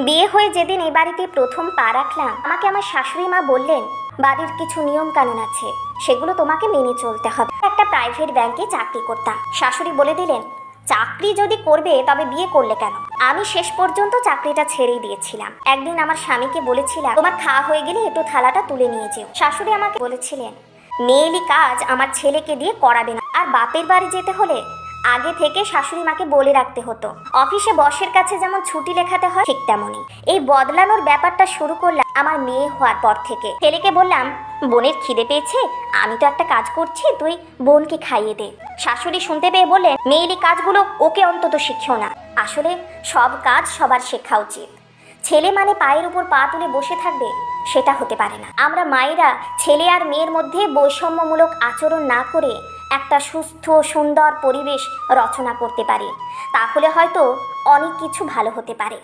বিয়ে হয়ে যেদিন এই বাড়িতে প্রথম পা রাখলাম, আমাকে আমার শাশুড়ি মা বললেন, বাড়ির কিছু নিয়ম কানুন আছে, সেগুলো তোমাকে মেনে চলতে হবে। একটা প্রাইভেট ব্যাংকে চাকরি করতাম। শাশুড়ি বলে দিলেন, চাকরি যদি করবে তবে বিয়ে করলে কেন? আমি শেষ পর্যন্ত চাকরিটা ছেড়েই দিয়েছিলাম। একদিন আমার স্বামীকে বলেছিলাম, তোমার খাওয়া হয়ে গেলে একটু থালাটা তুলে নিয়ে যেও। শাশুড়ি আমাকে বলেছিলেন, মেয়েলি কাজ আমার ছেলেকে দিয়ে করাবে না। আর বাপের বাড়ি যেতে হলে আগে থেকে শাশুড়ি মাকে বলে রাখতে হতো। অফিসে বসের কাছে যেমন ছুটি লেখাতে হয়, ঠিক তেমনই এই বদলানোর ব্যাপারটা শুরু করলাম আমার মেয়ে হওয়ার পর থেকে। ছেলেকে বললাম, বোনের খিদে পেয়েছে, আমি তো একটা কাজ করছি, তুই বোনকে খাইয়ে দে। শাশুড়ি শুনতে পেয়ে বললেন, মেয়েলি কাজগুলো ওকে অন্তত শিখিও না। আসলে সব কাজ সবার শেখা উচিত। ছেলে মানে পায়ের উপর পা তুলে বসে থাকবে, সেটা হতে পারে না। আমরা মায়েরা ছেলে আর মেয়ের মধ্যে বৈষম্যমূলক আচরণ না করে একটা সুস্থ সুন্দর পরিবেশ রচনা করতে পারি, তাহলে হয়তো অনেক কিছু ভালো হতে পারে।